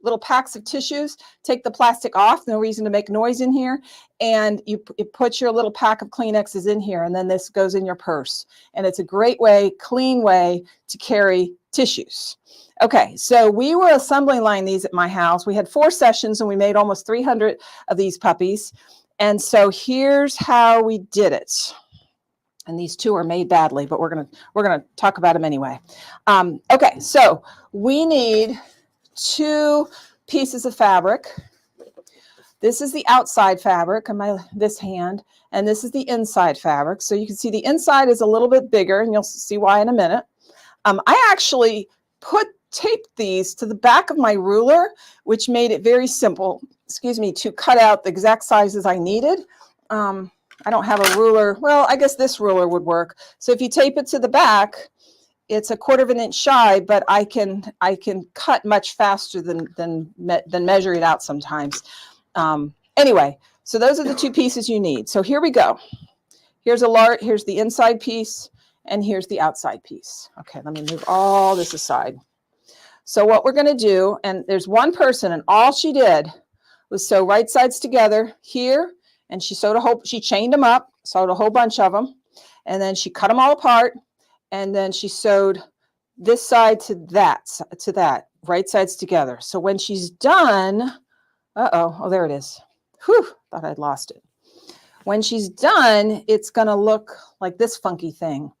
little packs of tissues, take the plastic off, no reason to make noise in here, and you put your little pack of Kleenexes in here, and then this goes in your purse. And it's a great way, clean way to carry tissues. Okay, so we were assembly line these at my house. We had 4 sessions and we made almost 300 of these puppies. And so here's how we did it. And these 2 are made badly, but we're gonna talk about them anyway. Okay, so we need 2 pieces of fabric. This is the outside fabric on this hand, and this is the inside fabric. So you can see the inside is a little bit bigger, and you'll see why in a minute. I actually taped these to the back of my ruler, which made it very simple, to cut out the exact sizes I needed. I don't have a ruler. Well, I guess this ruler would work. So if you tape it to the back, it's a 1/4 of an inch shy, but I can cut much faster than measure it out sometimes. Anyway, so those are the 2 pieces you need. So here we go. Here's the inside piece, and here's the outside piece. Okay, let me move all this aside. So what we're going to do, and there's one person, and all she did was sew right sides together here, and she chained them up, sewed a whole bunch of them, and then she cut them all apart, and then she sewed this side to that, right sides together. So when she's done, oh, there it is. Whew, thought I'd lost it. When she's done, it's going to look like this funky thing.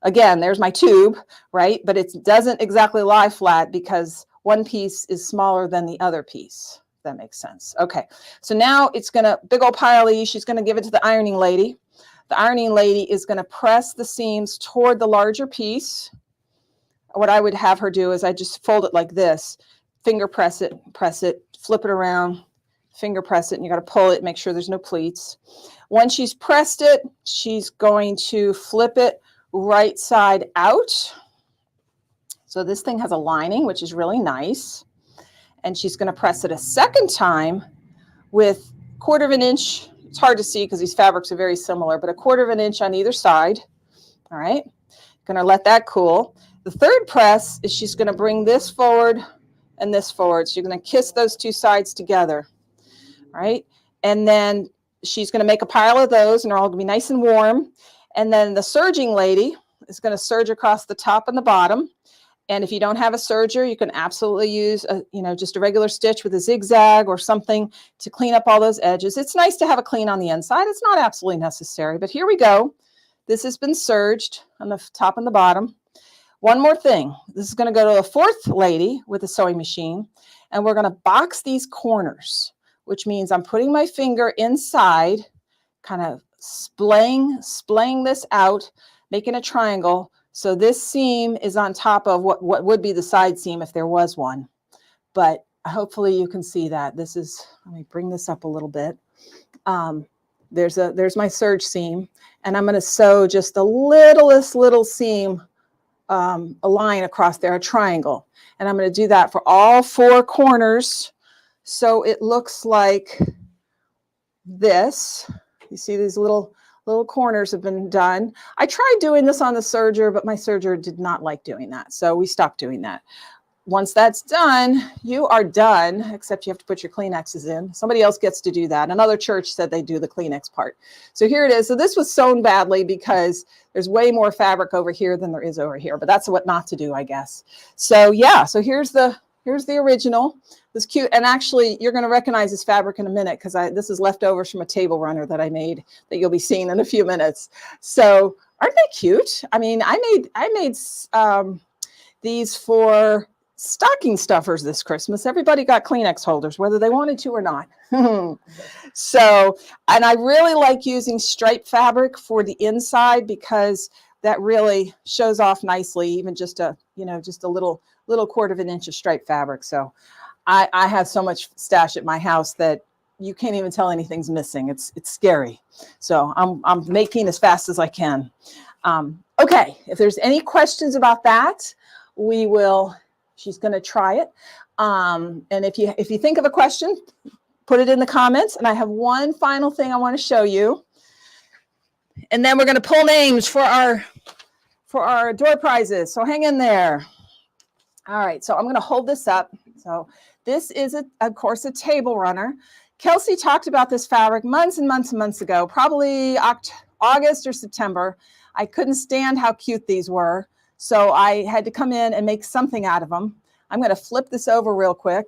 Again, there's my tube, right? But it doesn't exactly lie flat because one piece is smaller than the other piece. If that makes sense. Okay, so now it's going to, big old pile of these, she's going to give it to the ironing lady. The ironing lady is going to press the seams toward the larger piece. What I would have her do is I just fold it like this, finger press it, flip it around, finger press it, and you got to pull it, make sure there's no pleats. When she's pressed it, she's going to flip it right side out. So this thing has a lining, which is really nice. And she's going to press it a second time with 1/4 of an inch. It's hard to see because these fabrics are very similar, but a 1/4 of an inch on either side. All right. Going to let that cool. The third press is she's going to bring this forward and this forward. So you're going to kiss those 2 sides together. All right. And then she's going to make a pile of those, and they're all going to be nice and warm. And then the serging lady is going to serge across the top and the bottom. And if you don't have a serger, you can absolutely use just a regular stitch with a zigzag or something to clean up all those edges. It's nice to have a clean on the inside. It's not absolutely necessary, but here we go. This has been serged on the top and the bottom. One more thing. This is going to go to a 4th lady with a sewing machine, and we're going to box these corners, which means I'm putting my finger inside, kind of splaying this out, making a triangle. So this seam is on top of what would be the side seam if there was one. But hopefully you can see that. This is, let me bring this up a little bit. There's my serge seam, and I'm going to sew just the littlest little seam, a line across there, a triangle. And I'm going to do that for all 4 corners. So it looks like this. You see these little corners have been done. I tried doing this on the serger, but my serger did not like doing that. So we stopped doing that. Once that's done, you are done, except you have to put your Kleenexes in. Somebody else gets to do that. Another church said they do the Kleenex part. So here it is. So this was sewn badly because there's way more fabric over here than there is over here, but that's what not to do, I guess. So yeah, so here's the original. It's cute, and actually you're going to recognize this fabric in a minute because this is leftovers from a Tablerunner that I made that you'll be seeing in a few minutes. So aren't they cute? I mean, I made these for stocking stuffers this Christmas. Everybody got Kleenex holders, whether they wanted to or not. So, and I really like using striped fabric for the inside because that really shows off nicely, even just a little 1/4 of an inch of striped fabric. So I have so much stash at my house that you can't even tell anything's missing. It's scary. So I'm making as fast as I can. Okay, if there's any questions about that, she's going to try it. And if you think of a question, put it in the comments. And I have one final thing I want to show you. And then we're going to pull names for our door prizes. So hang in there. All right, so I'm going to hold this up. So this is, of course, a Tablerunner. Kelsey talked about this fabric months and months and months ago, probably August or September. I couldn't stand how cute these were, so I had to come in and make something out of them. I'm going to flip this over real quick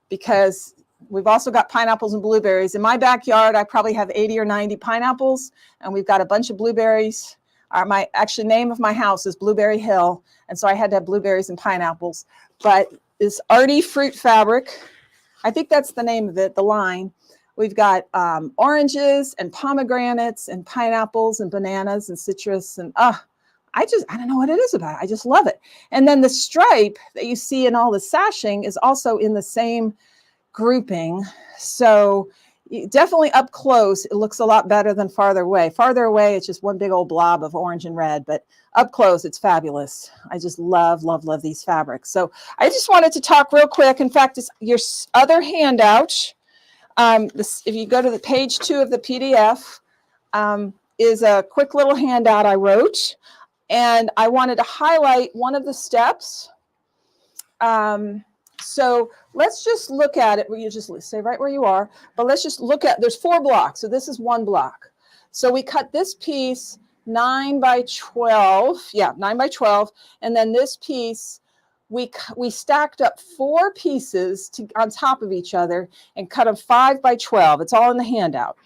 because we've also got pineapples and blueberries. In my backyard, I probably have 80 or 90 pineapples, and we've got a bunch of blueberries. My actual name of my house is Blueberry Hill, and so I had to have blueberries and pineapples. But this arty fruit fabric, I think that's the name of it, the line. We've got oranges and pomegranates and pineapples and bananas and citrus, and I don't know what it is about it. I just love it. And then the stripe that you see in all the sashing is also in the same grouping. So definitely up close, it looks a lot better than farther away. Farther away, it's just one big old blob of orange and red, but up close, it's fabulous. I just love, love, love these fabrics. So I just wanted to talk real quick. In fact, it's your other handout. If you go to the page 2 of the PDF, is a quick little handout I wrote. And I wanted to highlight one of the steps. So let's just look at it. You just stay right where you are, but let's just look at, there's 4 blocks. So this is 1 block. So we cut this piece 9 by 12. Yeah, 9 by 12. And then this piece, we stacked up 4 pieces on top of each other and cut them 5 by 12. It's all in the handout.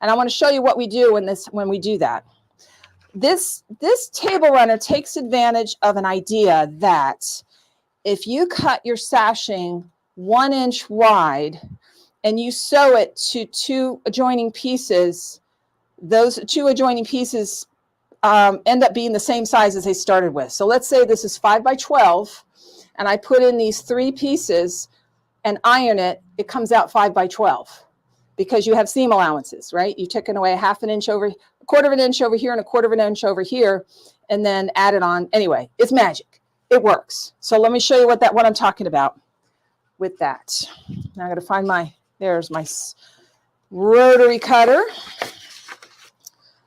And I want to show you what we do when we do that. This table runner takes advantage of an idea that if you cut your sashing 1 inch wide and you sew it to 2 adjoining pieces, those 2 adjoining pieces end up being the same size as they started with. So let's say this is 5 by 12 and I put in these 3 pieces and iron it, it comes out 5 by 12 because you have seam allowances, right? You've taken away a 1/2 inch over, a 1/4 inch over here and a 1/4 inch over here and then add it on. Anyway, it's magic. It works. So let me show you what I'm talking about with that. Now I got to find there's my rotary cutter.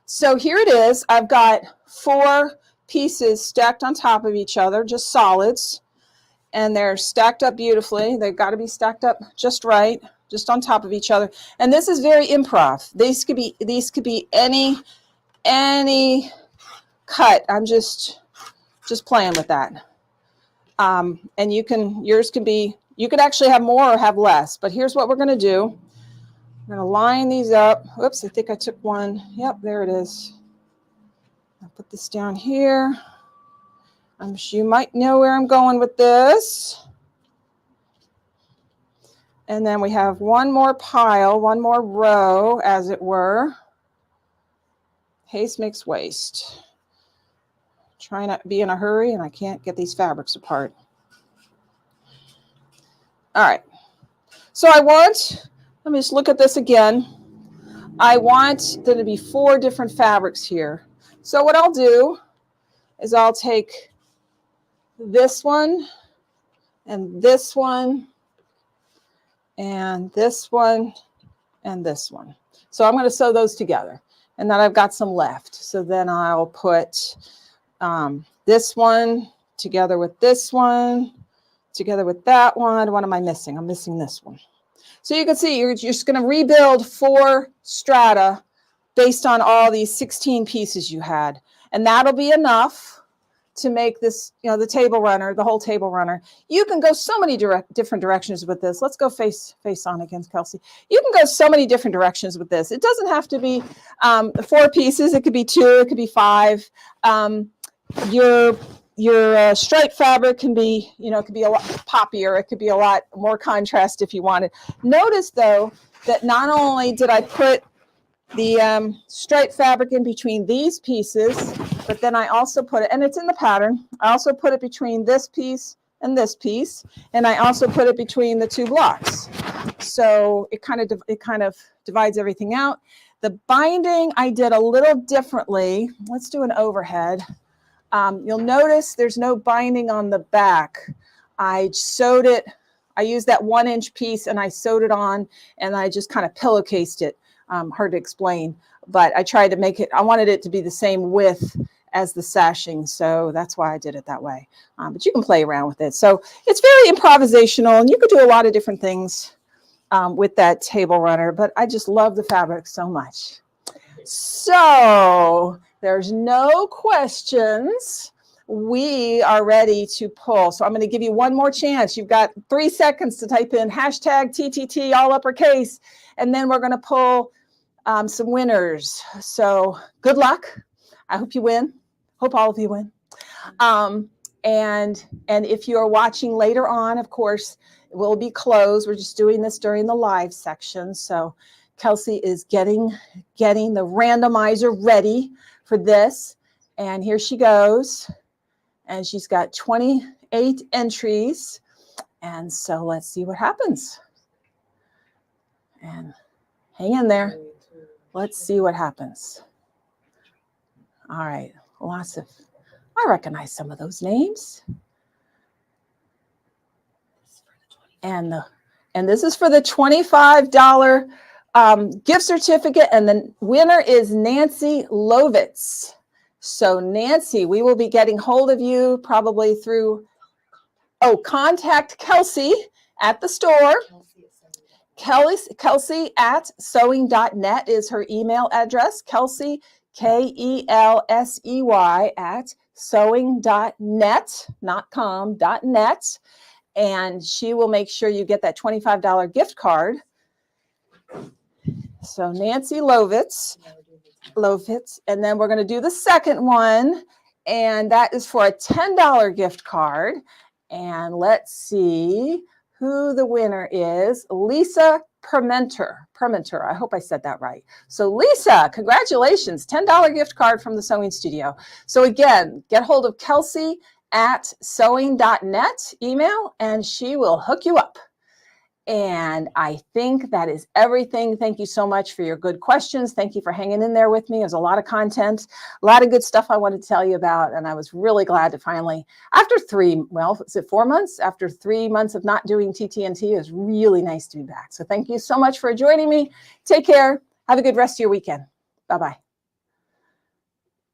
So here it is. I've got 4 pieces stacked on top of each other, just solids, and they're stacked up beautifully. They've got to be stacked up just right, just on top of each other. And this is very improv. These could be any cut. I'm just playing with that. And you could actually have more or have less, but here's what we're going to do. I'm going to line these up. Oops, I think I took one. Yep, there it is. I'll put this down here. You might know where I'm going with this. And then we have one more pile, one more row, as it were. Haste makes waste. Trying not to be in a hurry, and I can't get these fabrics apart. All right. So let me just look at this again. I want there to be 4 different fabrics here. So what I'll do is I'll take this one and this one and this one and this one. So I'm going to sew those together. And then I've got some left. So then I'll put this one together with this one, together with that one. What am I missing? I'm missing this one. So you can see you're just going to rebuild 4 strata based on all these 16 pieces you had. And that'll be enough to make this, the table runner, the whole table runner. You can go so many different directions with this. Let's go face on against Kelsey. You can go so many different directions with this. It doesn't have to be 4 pieces. It could be 2, it could be 5. Your striped fabric can be, it could be a lot poppier. It could be a lot more contrast if you wanted. Notice though, that not only did I put the striped fabric in between these pieces, but then I also put it, and it's in the pattern, I also put it between this piece and this piece, and I also put it between the 2 blocks. So it kind of divides everything out. The binding I did a little differently. Let's do an overhead. You'll notice there's no binding on the back. I sewed it, I used that 1 inch piece and I sewed it on and I just kind of pillowcased it. Hard to explain, but I tried to make it, I wanted it to be the same width as the sashing. So that's why I did it that way. But you can play around with it. So it's very improvisational and you could do a lot of different things with that table runner, but I just love the fabric so much. So there's no questions. We are ready to pull. So I'm going to give you one more chance. You've got 3 seconds to type in #TTT, all uppercase, and then we're going to pull some winners. So good luck. I hope you win. Hope all of you win. And if you are watching later on, of course, it will be closed. We're just doing this during the live section. So Kelsey is getting the randomizer ready for this. And here she goes. And she's got 28 entries. And so let's see what happens. And Hang in there. Let's see what happens. All right, lots of, I recognize some of those names. And this is for the $25 gift certificate, and the winner is Nancy Lovitz. So Nancy, we will be getting hold of you probably through, contact Kelsey at the store. Kelsey at sewing.net is her email address. Kelsey, Kelsey at sewing.net, not com, .net. And she will make sure you get that $25 gift card. So Nancy Lovitz, and then we're going to do the second one, and that is for a $10 gift card. And let's see who the winner is. Lisa Permenter. I hope I said that right. So Lisa, congratulations, $10 gift card from the Sewing Studio. So again, get hold of Kelsey at sewing.net email, and she will hook you up. And I think that is everything. Thank you so much for your good questions. Thank you for hanging in there with me. There's a lot of content, a lot of good stuff I wanted to tell you about. And I was really glad to finally, after 4 months? After 3 months of not doing TTNT, it was really nice to be back. So thank you so much for joining me. Take care. Have a good rest of your weekend. Bye-bye.